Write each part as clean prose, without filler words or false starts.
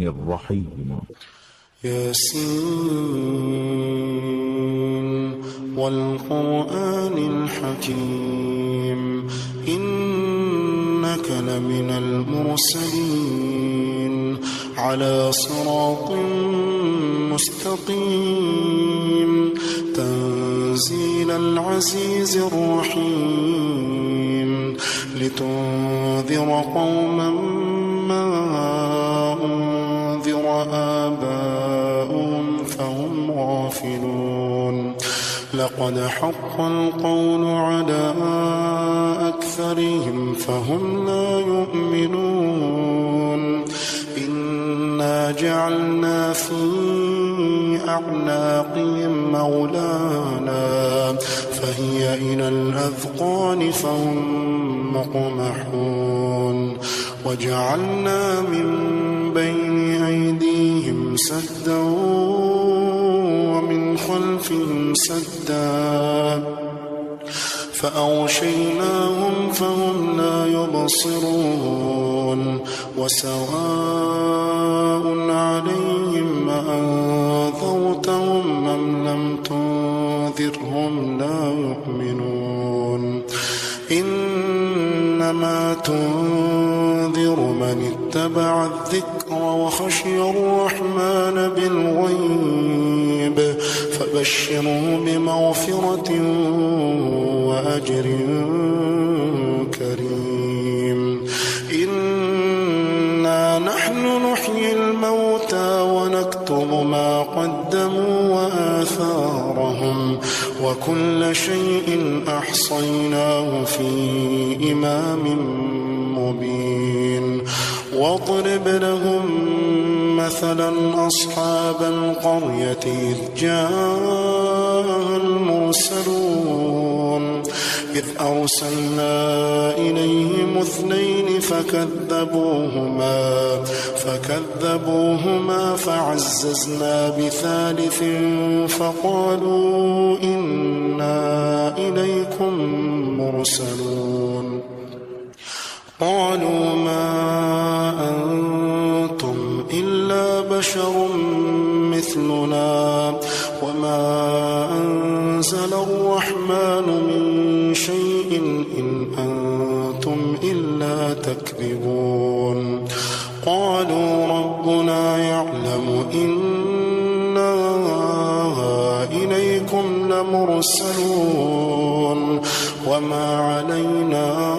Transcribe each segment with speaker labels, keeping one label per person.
Speaker 1: الرحيم.
Speaker 2: ياسين والقرآن الحكيم إنك لمن المرسلين على صراط مستقيم تنزيل العزيز الرحيم لتنذر قوما ما أنذر آباؤهم فهم غافلون لقد حق القول على أكثرهم فهم لا يؤمنون إنا جعلنا في أعناقهم مولانا فهي إلى الأذقان فهم مقمحون وجعلنا من بين أيديهم سدا ومن خلفهم سدا فأغشيناهم فهم لا يبصرون وسواء عليهم أنذرتهم أم لم تنذرهم لا يؤمنون إنما تنذر من اتبع الذكر وخشي الرحمن بالغيب فبشره بمغفرة وأجر كريم إنا نحن نحيي الموتى ونكتب ما قدموا وآثارهم وكل شيء أحصيناه في إمام مبين واضرب لهم مثلا أصحاب القرية إذ جاء المرسلون إذ أرسلنا إليهم اثنين فكذبوهما فعززنا بثالث فقالوا إنا إليكم مرسلون قالوا ما أنتم إلا بشر مثلنا وما أنزل الرحمن من شيء إن أنتم إلا تكذبون قالوا ربنا يعلم إنا إليكم لمرسلون وما علينا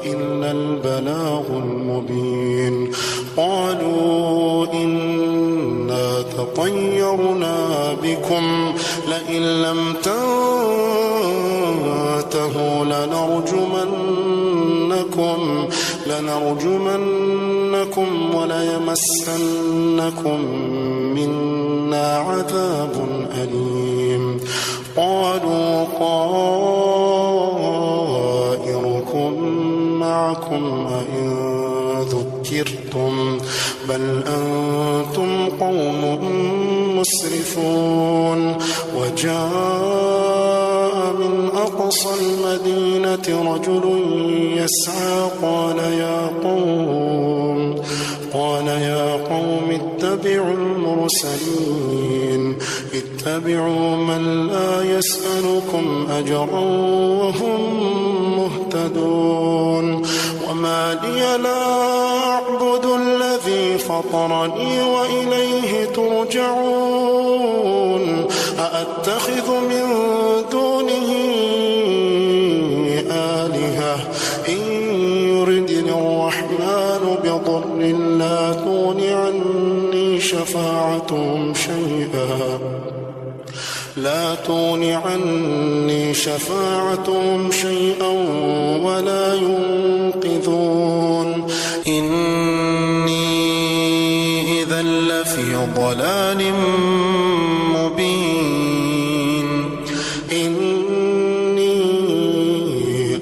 Speaker 2: إلا البلاغ المبين قالوا إنا تطيرنا بكم لئن لم تنتهوا لنرجمنكم وليمسنكم منا عذاب أليم قالوا طائركم معكم أئن ذكرتم بل أنتم قوم مسرفون وجاء من أقصى المدينة رجل يسعى قال يا قوم اتبعوا المرسلين اتبعوا من لا يسألكم أجرا وهم مهتدون وما لي لا أعبد الذي فطرني وإليه ترجعون أأتخذ من دونه آلهة إن يردني الرحمن بضر لا تغن عني شفاعتهم شيئا ولا ينقذون إني إذا لفي ضلال مبين إني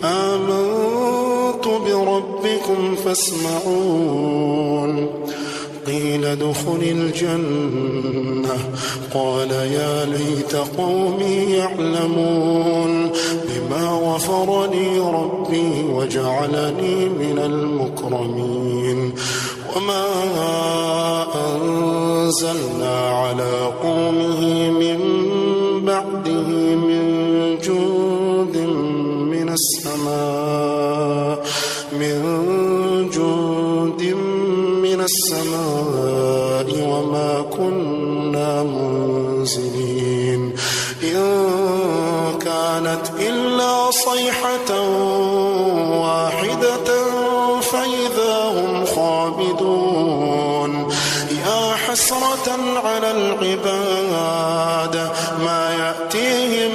Speaker 2: آمنت بربكم فاسمعون قيل ادخل الجنة قال يا ليت قومي يعلمون بما غفر لي ربي وجعلني من المكرمين وما أنزلنا على قومه من بعده من جند من السماء وما كنا منزلين إن كانت إلا صيحة واحدة فإذا هم خامدون يا حسرة على العباد ما يأتيهم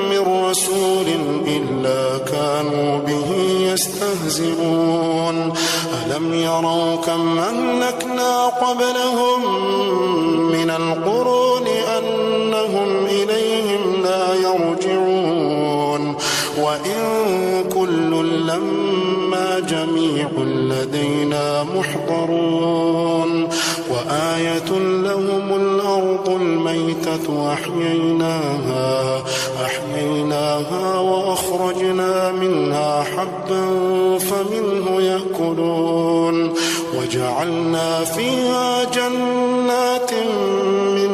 Speaker 2: من رسول إلا كانوا به يستهزئون ألم يروا كم أهلكنا قبلهم من القرون أنهم إليهم لا يرجعون وإن كل لما جميع لدينا محضرون وآية لهم الأرض الميتة أحييناها وأخرجنا منها حبا فمنه يأكلون وجعلنا فيها جنات من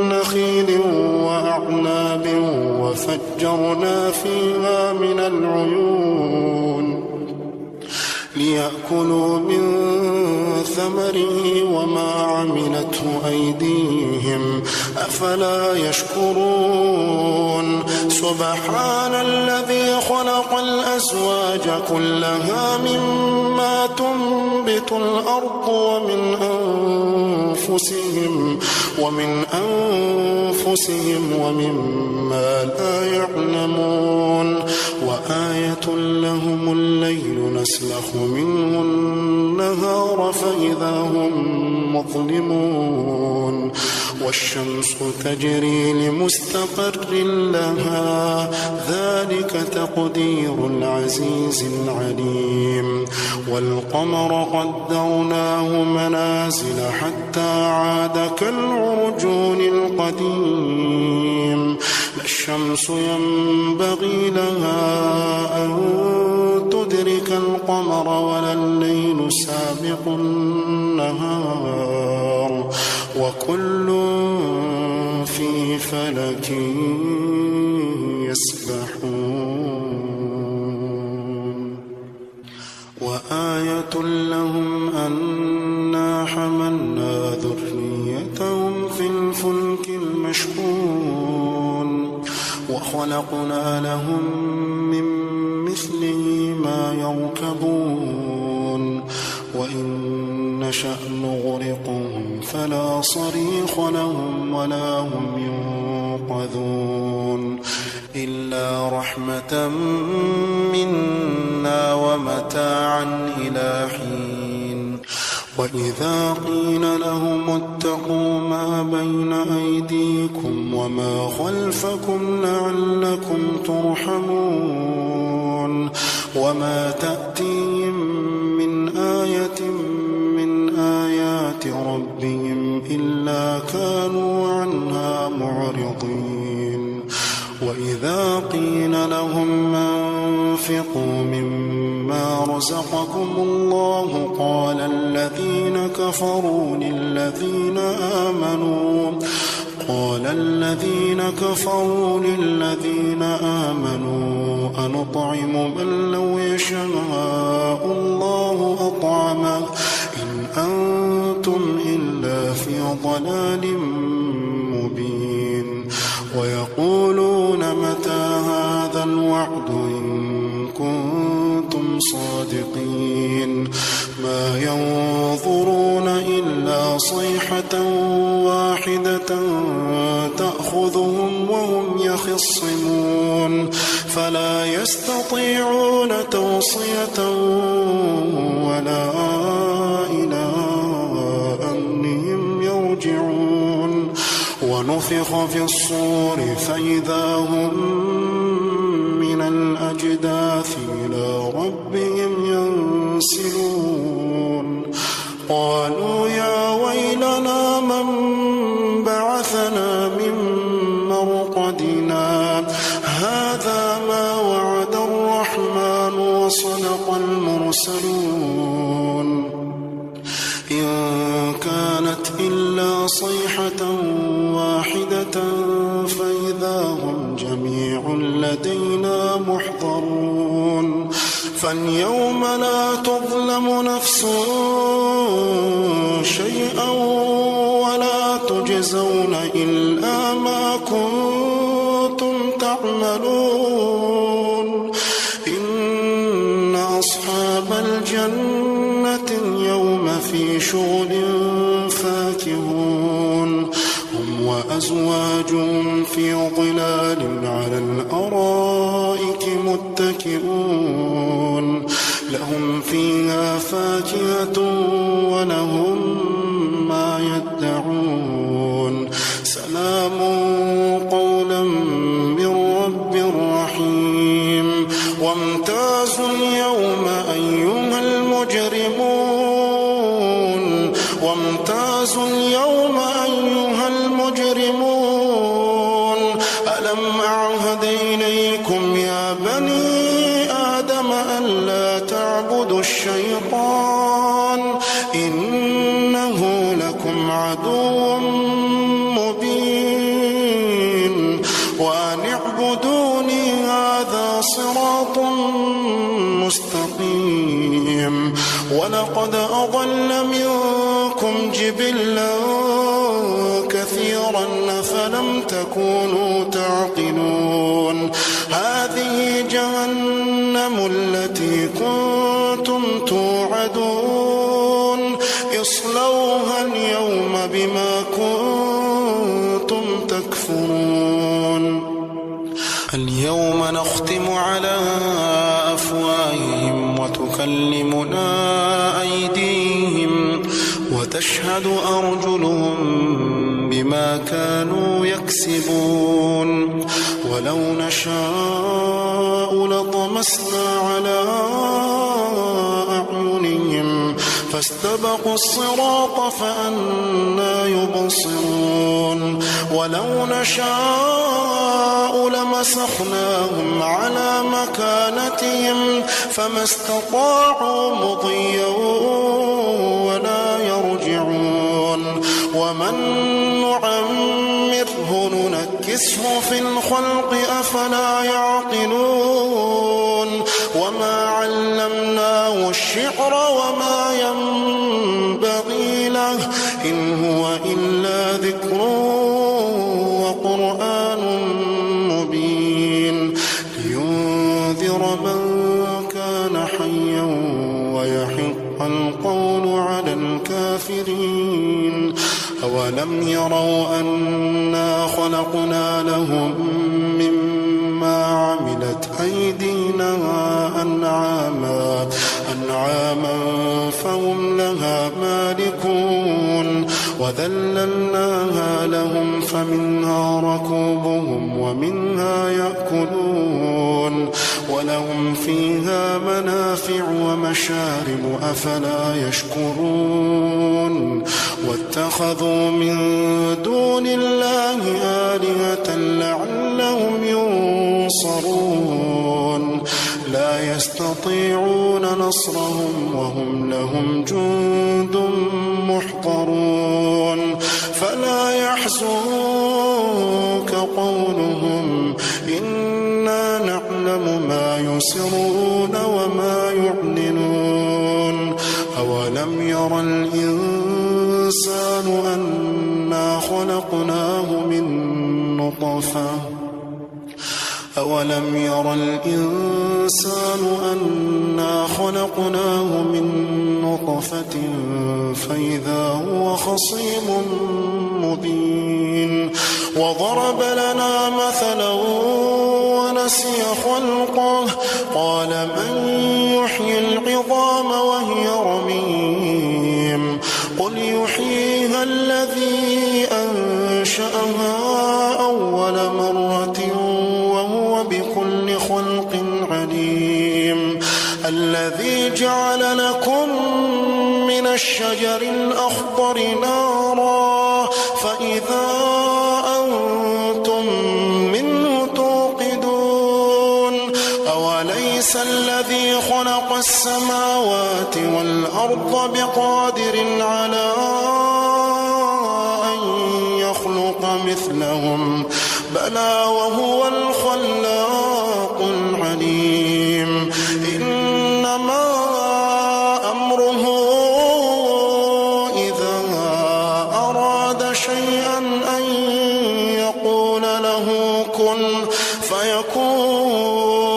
Speaker 2: نخيل وأعناب وفجرنا فيها من العيون ليأكلوا من ثمره وما عملته أيديهم أفلا يشكرون سبحان الذي خلق الأزواج كلها مما تنبت الأرض ومن أنفسهم ومما لا يعلمون وآية لهم الليل نسلخ منه النهار فإذا هم مظلمون والشمس تجري لمستقر لها ذلك تقدير العزيز العليم والقمر قدرناه منازل حتى عاد كالعرجون القديم لا الشمس ينبغي لها أن تدرك القمر ولا الليل سابق النهار وكل في فلك يسبحون وآية لهم أنا حملنا ذريتهم في الفلك المشحون وخلقنا لهم من مثله ما يركبون وإن نشأ نغرقهم فلا صريخ لهم ولا هم ينقذون إلا رحمة منا ومتاعا إلى حين وإذا قيل لهم اتقوا ما بين أيديكم وما خلفكم لعلكم ترحمون وما تأتيهم من آية من آيات ربهم إلا كانوا عنها معرضين وإذا قيل لهم أنفقوا مما رزقكم الله قال الذين كفروا للذين آمنوا أنطعم من لو يشاء الله أطعمه إن أنتم إلا في ضلال مبين ويقولون متى هذا الوعد إن كنتم صادقين ما ينظرون إلا صيحة واحدة تأخذهم وهم يخصمون فلا يستطيعون توصية ولا إلى أهلهم يرجعون ونفخ في الصور فإذا هم من الأجداث إلى ربهم ينسلون قالوا يا ويلنا من بعثنا من مرقدنا هذا ما وعد الرحمن وصدق المرسلون إن كانت إلا صيحة واحدة فإذا هم جميع لدينا محضرون فاليوم لا تظلم نفس شيئا ولا تجزون إلا ما كنتم تعملون إن أصحاب الجنة اليوم في شغل فاكهون هم وأزواجهم في ظلال على الأرائك متكئون لهم فيها فاكهة ولهم ما يدعون سلام قولا من رب رحيم وامتازوا اليوم أيها المجرمون وامتازوا اليوم أيها المجرمون ألم أعهد إليكم يا بني آدم ألا تعبدوا الشيطان إنه لكم عدو مبين وأن اعبدوني هذا صراط مستقيم ولقد أضل منكم جبلا كثيرا فلم تكونوا تعقلون هذه جهنم التي كنتم توعدون اصلوها اليوم بما كنتم تكفرون اليوم نختم على أفواههم وتكلمنا أيديهم وتشهد أرجلهم بما كانوا يكسبون ولو نشاء لطمسنا على أعينهم فاستبقوا الصراط فأنى يبصرون ولو نشاء لمسخناهم على مكانتهم فما استطاعوا مضيا ولا يرجعون ومن نعمره ننكسه في الخلق أفلا يعقلون وما علمناه الشعر وما ينبغي له إن هو إلا ذكر وقرآن مبين لينذر من كان حيا ويحق القول على الكافرين أولم يروا أنا خلقنا لهم مما عملت أيدينا أنعاما فهم لها مالكون وذللناها لهم فمنها ركوبهم ومنها يأكلون ولهم فيها منافع ومشارب أفلا يشكرون واتخذوا من دون الله آلهة لعلهم ينصرون لا يستطيعون نصرهم وهم لهم جند محضرون فلا يحزنك قولهم إنا نعلم ما يسرون وما يعلنون أولم ير الإنسان أنا خلقناه من نطفة أولم ير الإنسان أنا خلقناه من نطفة فإذا هو خصيم مبين وضرب لنا مثلا ونسي خلقه قال من يحيي العظام وهي رميم قل يحييها الذي أنشأها أول مرة وهو بكل خلق عليم الذي جعل لكم من الشجر الأخضر نارا فإذا أنتم منه توقدون أوليس الذي خلق السماوات والأرض بقادر على مثلهم بلى وهو الخلاق العليم إنما أمره إذا أراد شيئا أن يقول له كن فيكون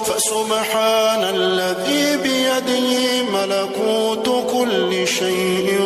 Speaker 2: فسبحان الذي بيده ملكوت كل شيء